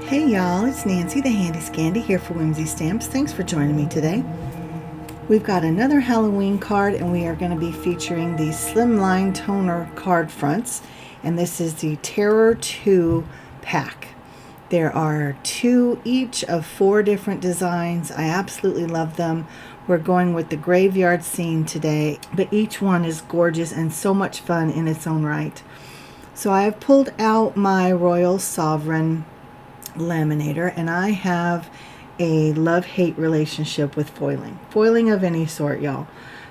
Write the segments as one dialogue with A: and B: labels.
A: Hey y'all, it's Nancy the Handy Scandy here for Whimsy Stamps. Thanks for joining me today. We've got another Halloween card and we are going to be featuring the Slimline toner card fronts, and this is the Terror 2 pack. There are 2 each of 4 different designs. I absolutely love them. We're going with the graveyard scene today, but each one is gorgeous and so much fun in its own right. So I have pulled out my Royal Sovereign laminator, and I have a love-hate relationship with foiling of any sort, y'all.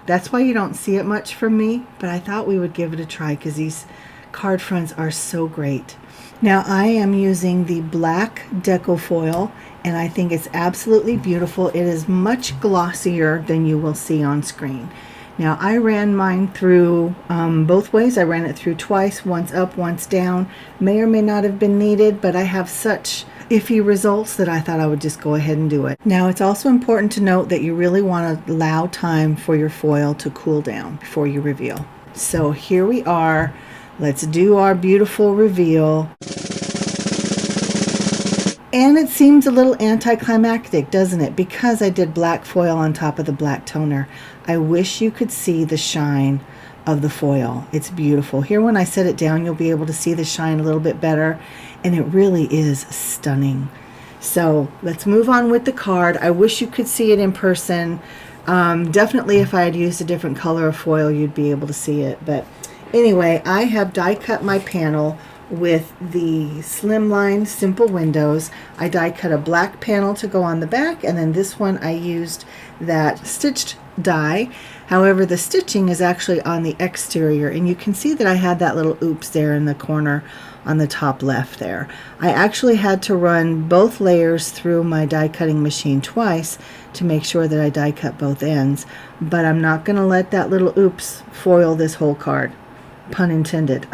A: That's why you don't see it much from me, but I thought we would give it a try because these card fronts are so great. Now I am using the black deco foil, and I think it's absolutely beautiful. It is much glossier than you will see on screen. Now I ran mine through both ways. I ran it through twice, once up, once down. May or may not have been needed, but I have such iffy results that I thought I would just go ahead and do it. Now it's also important to note that you really want to allow time for your foil to cool down before you reveal. So here we are. Let's do our beautiful reveal. And it seems a little anticlimactic, doesn't it? Because I did black foil on top of the black toner. I wish you could see the shine of the foil. It's beautiful. Here when I set it down, you'll be able to see the shine a little bit better, and it really is stunning. So let's move on with the card. I wish you could see it in person. Definitely if I had used a different color of foil, you'd be able to see it. But anyway, I have die cut my panel with the Slimline Simple Windows. I die cut a black panel to go on the back, and then this one I used that stitched die. However, the stitching is actually on the exterior, and you can see that I had that little oops there in the corner on the top left there. I actually had to run both layers through my die cutting machine twice to make sure that I die cut both ends, but I'm not going to let that little oops foil this whole card. Pun intended.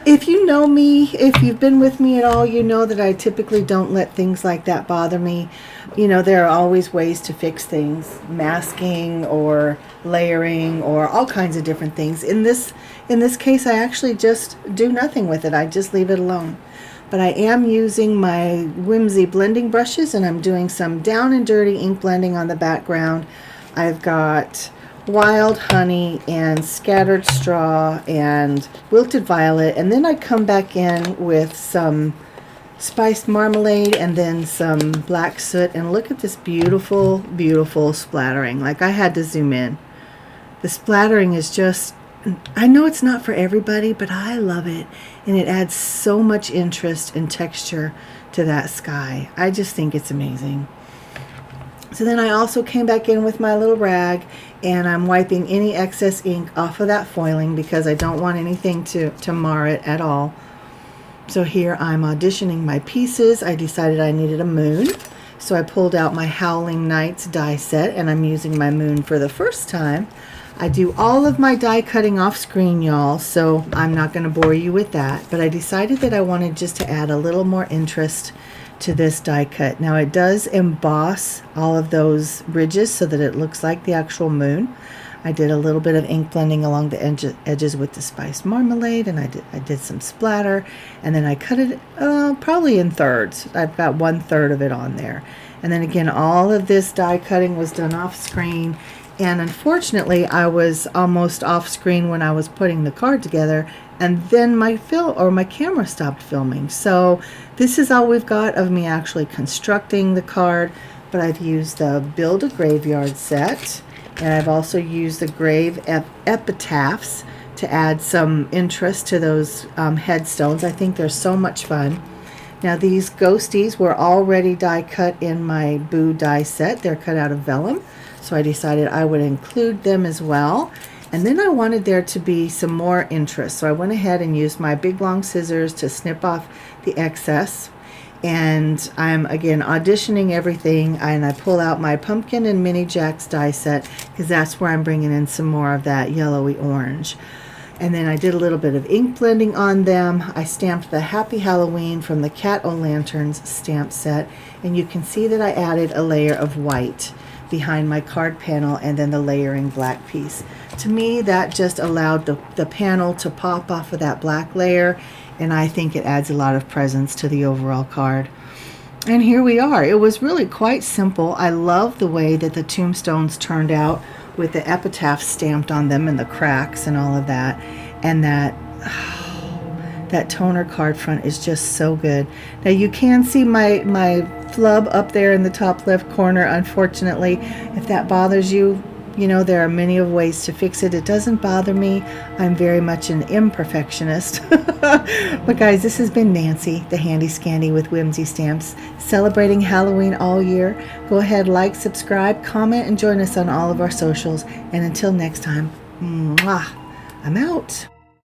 A: If you know me, if you've been with me at all, you know that I typically don't let things like that bother me. You know, there are always ways to fix things, masking or layering or all kinds of different things. In this case, I actually just do nothing with it. I just leave it alone. But I am using my Whimsy blending brushes, and I'm doing some down and dirty ink blending on the background. I've got wild honey and scattered straw and wilted violet, and then I come back in with some spiced marmalade and then some black soot, and look at this beautiful, beautiful splattering. Like, I had to zoom in. The splattering is just, I know it's not for everybody, but I love it, and it adds so much interest and texture to that sky. I just think it's amazing. So then I also came back in with my little rag, and I'm wiping any excess ink off of that foiling because I don't want anything to mar it at all. So here I'm auditioning my pieces. I decided I needed a moon, so I pulled out my Howling Nights die set, and I'm using my moon for the first time. I do all of my die cutting off screen, y'all, so I'm not going to bore you with that, but I decided that I wanted just to add a little more interest to this die cut. Now it does emboss all of those ridges so that it looks like the actual moon. I did a little bit of ink blending along the edges with the spiced marmalade, and I did some splatter, and then I cut it probably in thirds. I've got 1/3 of it on there, and then again all of this die cutting was done off screen. And unfortunately, I was almost off screen when I was putting the card together, and then my camera stopped filming. So this is all we've got of me actually constructing the card. But I've used the Build a Graveyard set, and I've also used the grave epitaphs to add some interest to those headstones. I think they're so much fun. Now these ghosties were already die cut in my Boo die set. They're cut out of vellum, so I decided I would include them as well. And then I wanted there to be some more interest, so I went ahead and used my big long scissors to snip off the excess. And I'm again auditioning everything, and I pull out my Pumpkin and Mini Jacks die set because that's where I'm bringing in some more of that yellowy orange. And then I did a little bit of ink blending on them. I stamped the Happy Halloween from the Cat-O-Lanterns stamp set, and you can see that I added a layer of white behind my card panel and then the layering black piece. To me, that just allowed the panel to pop off of that black layer, and I think it adds a lot of presence to the overall card. And here we are. It was really quite simple. I love the way that the tombstones turned out with the epitaph stamped on them and the cracks and all of that. And that toner card front is just so good. Now you can see my flub up there in the top left corner. Unfortunately, if that bothers you, you know, there are many of ways to fix it. It doesn't bother me. I'm very much an imperfectionist. But guys, this has been Nancy, the Handy Scandy with Whimsy Stamps, celebrating Halloween all year. Go ahead, like, subscribe, comment, and join us on all of our socials. And until next time, mwah, I'm out.